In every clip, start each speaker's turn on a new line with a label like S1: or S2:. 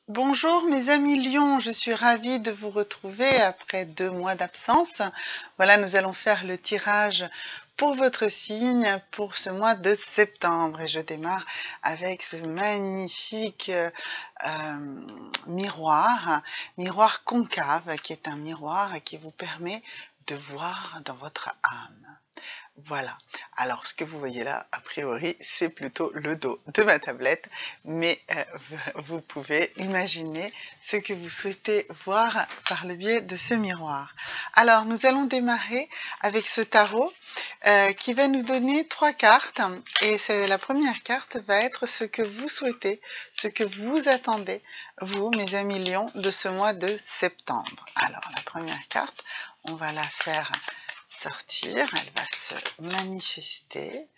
S1: Bonjour mes amis lions, je suis ravie de vous retrouver après 2 mois d'absence. Voilà, nous allons faire le tirage pour votre signe pour ce mois de septembre et je démarre avec ce magnifique miroir concave qui est un miroir qui vous permet de voir dans votre âme. Voilà, alors ce que vous voyez là, a priori, c'est plutôt le dos de ma tablette, mais vous pouvez imaginer ce que vous souhaitez voir par le biais de ce miroir. Alors, nous allons démarrer avec ce tarot qui va nous donner 3 cartes, et la première carte va être ce que vous souhaitez, ce que vous attendez, vous, mes amis lions, de ce mois de septembre. Alors, la première carte, on va la faire sortir, elle va se manifester.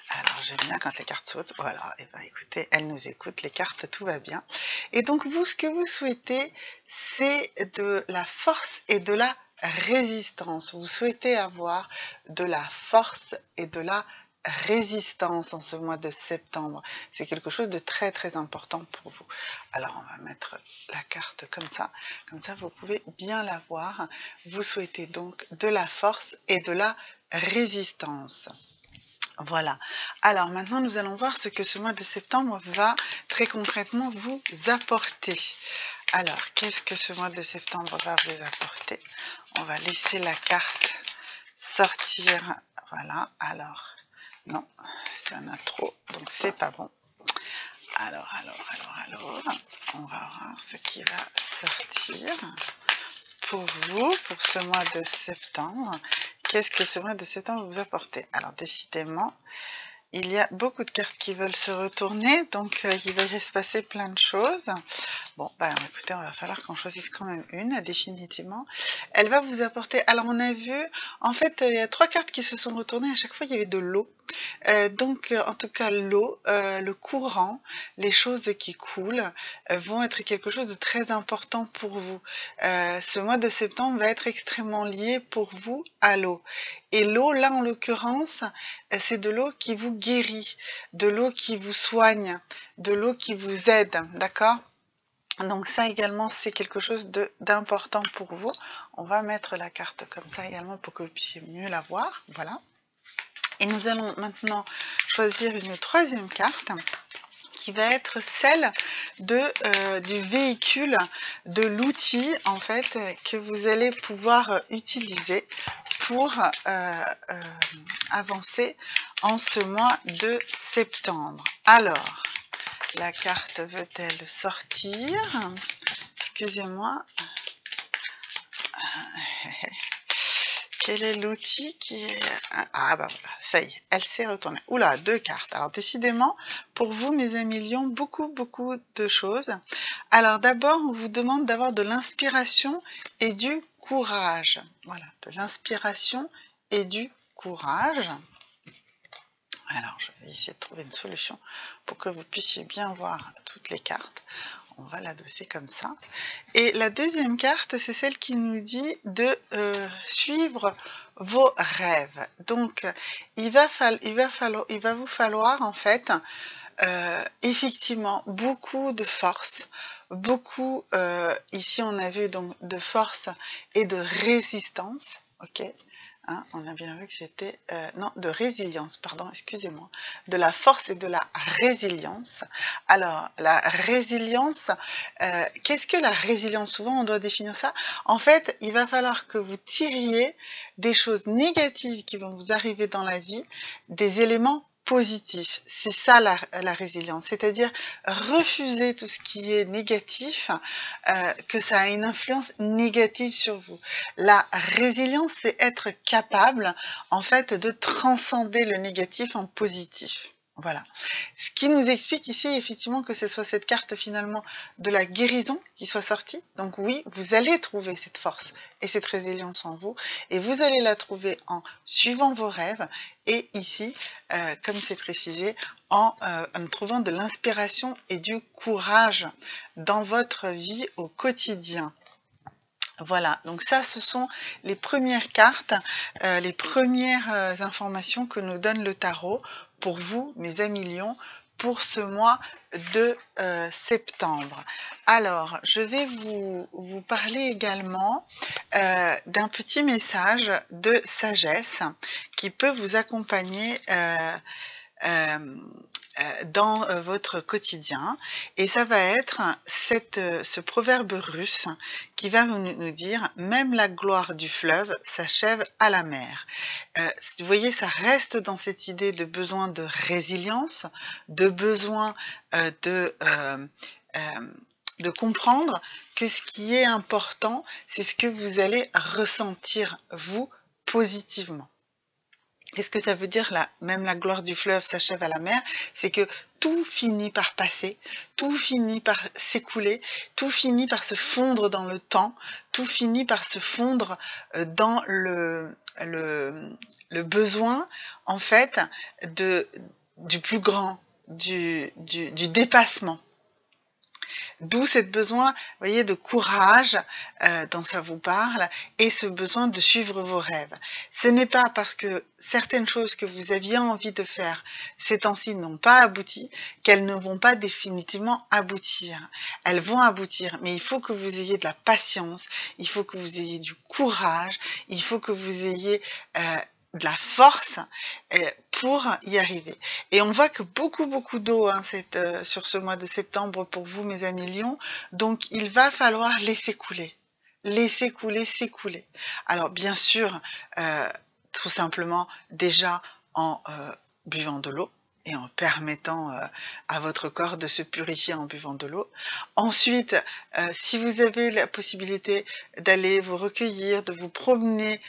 S1: Alors j'aime bien quand les cartes sautent, voilà, et bien écoutez, elles nous écoutent, les cartes, tout va bien. Et donc vous, ce que vous souhaitez, c'est de la force et de la résistance. Vous souhaitez avoir de la force et de la résistance en ce mois de septembre. C'est quelque chose de très très important pour vous. Alors on va mettre la carte comme ça vous pouvez bien la voir. Vous souhaitez donc de la force et de la résistance. Voilà. Alors maintenant nous allons voir ce que ce mois de septembre va très concrètement vous apporter. Alors qu'est-ce que ce mois de septembre va vous apporter? On va laisser la carte sortir. Voilà. Alors non, ça en a trop, donc c'est pas bon. Alors, on va voir ce qui va sortir pour vous, pour ce mois de septembre. Qu'est-ce que ce mois de septembre va vous apporter? Alors, décidément, il y a beaucoup de cartes qui veulent se retourner, donc il va y se passer plein de choses. Bon, bah écoutez, on va falloir qu'on choisisse quand même une, définitivement. Elle va vous apporter... Alors, on a vu, en fait, il y a 3 cartes qui se sont retournées. À chaque fois, il y avait de l'eau. En tout cas, l'eau, le courant, les choses qui coulent vont être quelque chose de très important pour vous. Ce mois de septembre va être extrêmement lié pour vous à l'eau. Et l'eau, là, en l'occurrence, c'est de l'eau qui vous guérit, de l'eau qui vous soigne, de l'eau qui vous aide, d'accord ? Donc ça également, c'est quelque chose d'important pour vous. On va mettre la carte comme ça également pour que vous puissiez mieux la voir. Voilà. Et nous allons maintenant choisir une 3e carte qui va être celle du véhicule, de l'outil en fait que vous allez pouvoir utiliser pour avancer en ce mois de septembre. Alors, la carte veut-elle sortir? Excusez-moi. Quel est l'outil qui est... Ah bah voilà, ça y est, elle s'est retournée. Oula, 2 cartes. Alors décidément, pour vous mes amis lions, beaucoup de choses. Alors d'abord, on vous demande d'avoir de l'inspiration et du courage. Voilà, de l'inspiration et du courage. Alors, je vais essayer de trouver une solution pour que vous puissiez bien voir toutes les cartes. On va l'adosser comme ça. Et la 2e carte, c'est celle qui nous dit de suivre vos rêves. Donc, il va vous falloir, en fait, effectivement, beaucoup de force, beaucoup, ici on a vu donc de force et de résistance, ok? Hein, on a bien vu que c'était... non, de résilience, pardon, excusez-moi. De la force et de la résilience. Alors, la résilience, qu'est-ce que la résilience? Souvent, on doit définir ça. En fait, il va falloir que vous tiriez des choses négatives qui vont vous arriver dans la vie, des éléments positif. C'est ça la résilience, c'est-à-dire refuser tout ce qui est négatif, que ça a une influence négative sur vous. La résilience, c'est être capable, en fait, de transcender le négatif en positif. Voilà. Ce qui nous explique ici, effectivement, que ce soit cette carte, finalement, de la guérison qui soit sortie. Donc oui, vous allez trouver cette force et cette résilience en vous, et vous allez la trouver en suivant vos rêves, et ici, comme c'est précisé, en trouvant de l'inspiration et du courage dans votre vie au quotidien. Voilà, donc ça, ce sont les premières cartes, les premières informations que nous donne le tarot pour vous, mes amis lions, pour ce mois de septembre. Alors, je vais vous parler également d'un petit message de sagesse qui peut vous accompagner dans votre quotidien, et ça va être ce proverbe russe qui va nous dire « Même la gloire du fleuve s'achève à la mer ». Vous voyez, ça reste dans cette idée de besoin de résilience, de besoin de comprendre que ce qui est important, c'est ce que vous allez ressentir, vous, positivement. Qu'est-ce que ça veut dire là? Même la gloire du fleuve s'achève à la mer, c'est que tout finit par passer, tout finit par s'écouler, tout finit par se fondre dans le temps, tout finit par se fondre dans le besoin, en fait, du plus grand, du dépassement. D'où ce besoin, vous voyez, de courage dont ça vous parle, et ce besoin de suivre vos rêves. Ce n'est pas parce que certaines choses que vous aviez envie de faire ces temps-ci n'ont pas abouti, qu'elles ne vont pas définitivement aboutir. Elles vont aboutir, mais il faut que vous ayez de la patience, il faut que vous ayez du courage, il faut que vous ayez de la force pour y arriver. Et on voit que beaucoup d'eau sur ce mois de septembre pour vous, mes amis Lions, donc il va falloir laisser couler, s'écouler. Alors bien sûr, tout simplement déjà en buvant de l'eau, et en permettant à votre corps de se purifier en buvant de l'eau. Ensuite, si vous avez la possibilité d'aller vous recueillir, de vous promener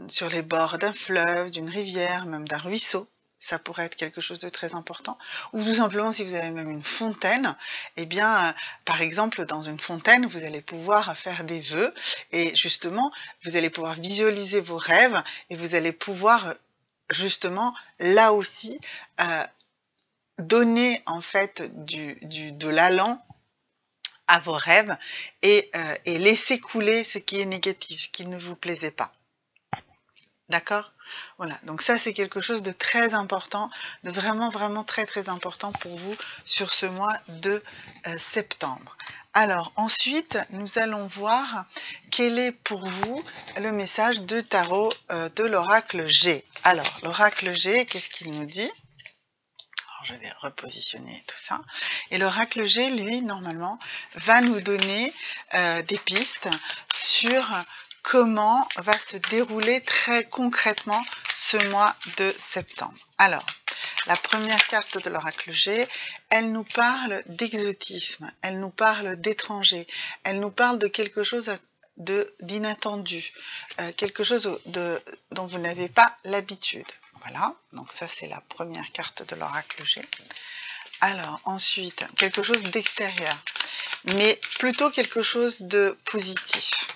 S1: sur les bords d'un fleuve, d'une rivière, même d'un ruisseau, ça pourrait être quelque chose de très important, ou tout simplement si vous avez même une fontaine, eh bien, par exemple, dans une fontaine, vous allez pouvoir faire des vœux, et justement, vous allez pouvoir visualiser vos rêves, et vous allez pouvoir, justement, là aussi, donner, en fait, de l'allant à vos rêves, et laisser couler ce qui est négatif, ce qui ne vous plaisait pas. D'accord? Voilà, donc ça c'est quelque chose de très important, de vraiment très important pour vous sur ce mois de septembre. Alors ensuite, nous allons voir quel est pour vous le message de tarot de l'oracle G. Alors, l'oracle G, qu'est-ce qu'il nous dit? Alors, je vais repositionner tout ça. Et l'oracle G, lui, normalement, va nous donner des pistes sur comment va se dérouler très concrètement ce mois de septembre. Alors, la première carte de l'oracle G, elle nous parle d'exotisme, elle nous parle d'étranger, elle nous parle de quelque chose d'inattendu, quelque chose dont vous n'avez pas l'habitude. Voilà, donc ça c'est la première carte de l'oracle G. Alors ensuite, quelque chose d'extérieur, mais plutôt quelque chose de positif.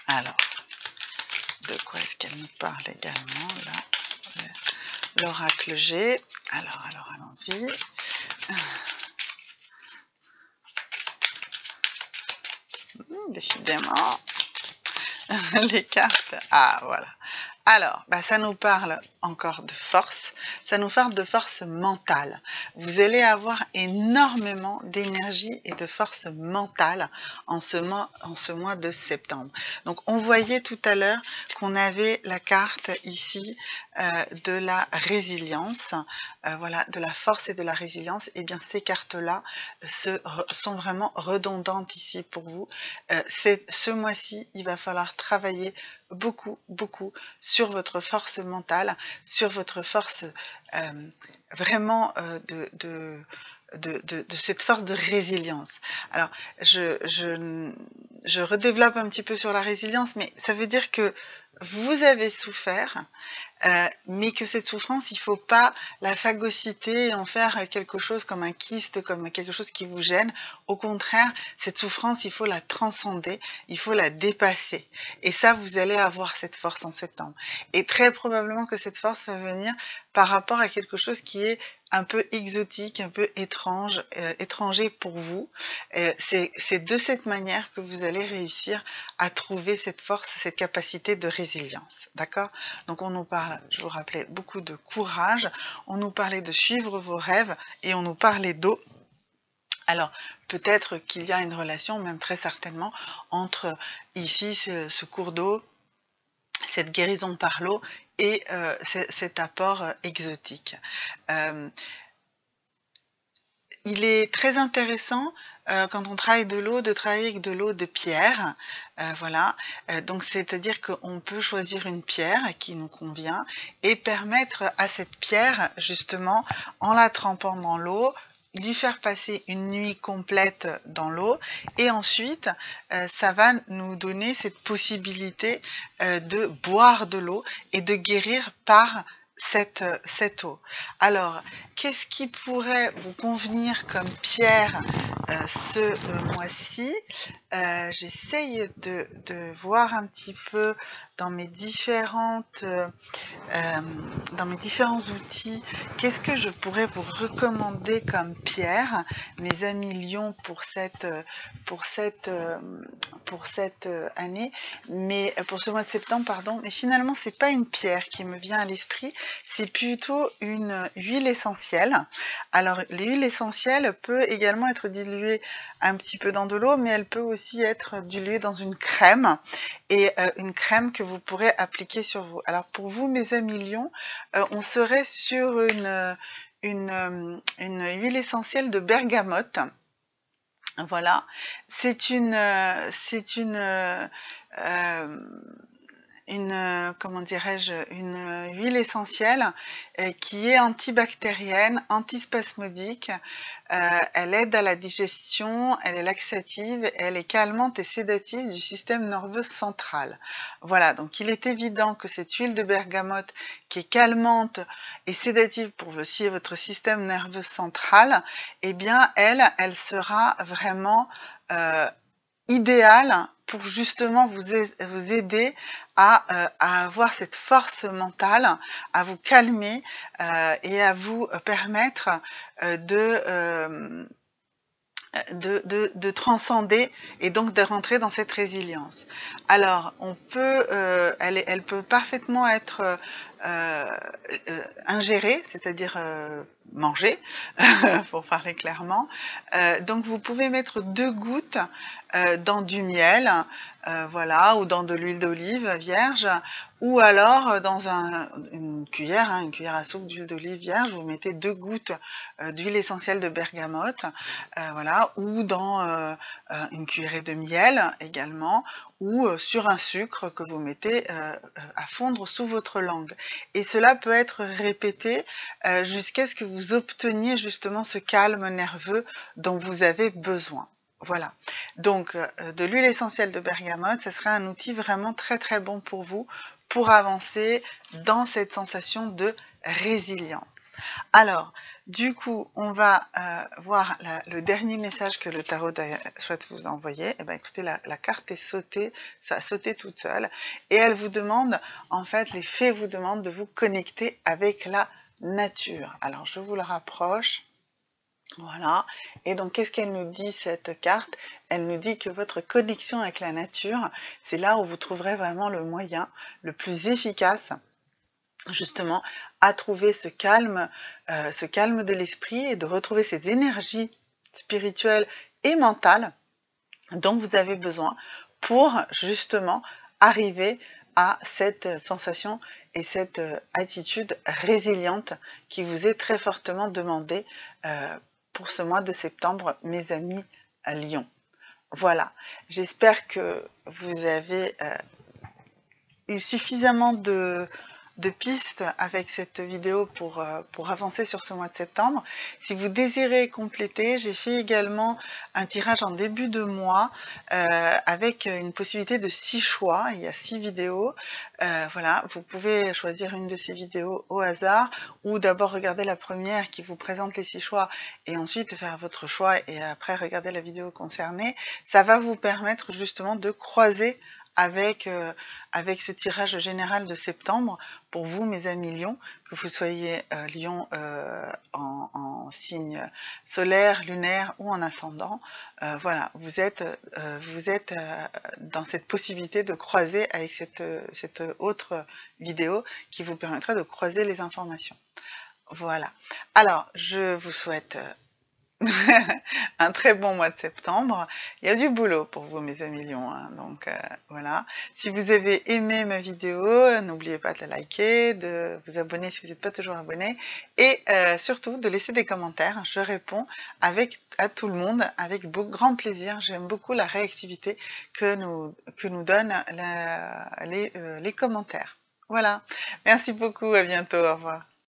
S1: Alors, de quoi est-ce qu'elle nous parle également, là? L'oracle G. Alors, allons-y. Décidément, les cartes. Ah, voilà. Alors, ça nous parle encore de force, ça nous parle de force mentale. Vous allez avoir énormément d'énergie et de force mentale en ce mois de septembre. Donc, on voyait tout à l'heure qu'on avait la carte ici de la résilience, voilà, de la force et de la résilience. Et bien, ces cartes-là sont vraiment redondantes ici pour vous. Ce mois-ci, il va falloir travailler beaucoup sur votre force mentale, sur votre force vraiment de cette force de résilience. Alors, je redéveloppe un petit peu sur la résilience, mais ça veut dire que vous avez souffert, mais que cette souffrance, il ne faut pas la phagocyter et en faire quelque chose comme un kyste, comme quelque chose qui vous gêne. Au contraire, cette souffrance, il faut la transcender, il faut la dépasser. Et ça, vous allez avoir cette force en septembre. Et très probablement que cette force va venir par rapport à quelque chose qui est un peu exotique, un peu étranger pour vous. C'est de cette manière que vous allez réussir à trouver cette force, cette capacité de résilience. D'accord? Donc on nous parle parle, je vous rappelais, beaucoup de courage, on nous parlait de suivre vos rêves et on nous parlait d'eau. Alors, peut-être qu'il y a une relation, même très certainement, entre ici ce cours d'eau, cette guérison par l'eau et cet apport exotique. Il est très intéressant quand on travaille de l'eau, de travailler avec de l'eau de pierre, voilà. Donc c'est-à-dire qu'on peut choisir une pierre qui nous convient et permettre à cette pierre, justement, en la trempant dans l'eau, lui faire passer une nuit complète dans l'eau et ensuite ça va nous donner cette possibilité de boire de l'eau et de guérir par cette eau. Alors, qu'est-ce qui pourrait vous convenir comme pierre ce mois-ci? J'essaye de voir un petit peu dans mes différents outils, qu'est-ce que je pourrais vous recommander comme pierre, mes amis lions, pour cette année, mais pour ce mois de septembre, pardon. Mais finalement, c'est pas une pierre qui me vient à l'esprit, c'est plutôt une huile essentielle. Alors, les huiles essentielles peuvent également être diluées un petit peu dans de l'eau, mais elle peut aussi être diluée dans une crème, et une crème que vous pourrez appliquer sur vous. Alors pour vous, mes amis lions, on serait sur une huile essentielle de bergamote. Voilà, c'est une comment dirais-je, une huile essentielle qui est antibactérienne, antispasmodique, elle aide à la digestion, elle est laxative, elle est calmante et sédative du système nerveux central. Voilà, donc il est évident que cette huile de bergamote qui est calmante et sédative pour aussi votre système nerveux central, eh bien elle sera vraiment idéale pour justement vous aider à avoir cette force mentale, à vous calmer et à vous permettre de transcender et donc de rentrer dans cette résilience. Alors, on peut, elle peut parfaitement être ingérée, c'est-à-dire manger, pour parler clairement. Donc, vous pouvez mettre 2 gouttes dans du miel, voilà, ou dans de l'huile d'olive vierge, ou alors dans une cuillère à soupe d'huile d'olive vierge, vous mettez 2 gouttes d'huile essentielle de bergamote, voilà, ou dans une cuillerée de miel également, ou sur un sucre que vous mettez à fondre sous votre langue. Et cela peut être répété jusqu'à ce que vous obteniez justement ce calme nerveux dont vous avez besoin. Voilà, donc de l'huile essentielle de bergamote, ce serait un outil vraiment très très bon pour vous, pour avancer dans cette sensation de résilience. Alors, du coup, on va voir le dernier message que le tarot souhaite vous envoyer. Eh bien, écoutez, la carte est sautée, ça a sauté toute seule, et elle vous demande, en fait, les fées vous demandent de vous connecter avec la nature. Alors, je vous le rapproche. Voilà, et donc qu'est-ce qu'elle nous dit, cette carte? Elle nous dit que votre connexion avec la nature, c'est là où vous trouverez vraiment le moyen le plus efficace, justement, à trouver ce calme de l'esprit et de retrouver ces énergies spirituelles et mentales dont vous avez besoin pour justement arriver à cette sensation et cette attitude résiliente qui vous est très fortement demandée pour ce mois de septembre, mes amis Lion. Voilà, j'espère que vous avez eu suffisamment de pistes avec cette vidéo pour avancer sur ce mois de septembre. Si vous désirez compléter, j'ai fait également un tirage en début de mois avec une possibilité de 6 choix. Il y a 6 vidéos. Voilà, vous pouvez choisir une de ces vidéos au hasard ou d'abord regarder la première qui vous présente les 6 choix et ensuite faire votre choix et après regarder la vidéo concernée. Ça va vous permettre justement de croiser avec ce tirage général de septembre pour vous, mes amis Lions, que vous soyez Lion en signe solaire, lunaire ou en ascendant. Voilà, vous êtes dans cette possibilité de croiser avec cette autre vidéo qui vous permettra de croiser les informations. Voilà. Alors, je vous souhaite un très bon mois de septembre. Il y a du boulot pour vous, mes amis Lions, hein, donc voilà. Si vous avez aimé ma vidéo, n'oubliez pas de la liker, de vous abonner si vous n'êtes pas toujours abonné, et surtout de laisser des commentaires. Je réponds à tout le monde avec grand plaisir. J'aime beaucoup la réactivité que nous donnent les commentaires. Voilà. Merci beaucoup, à bientôt, au revoir.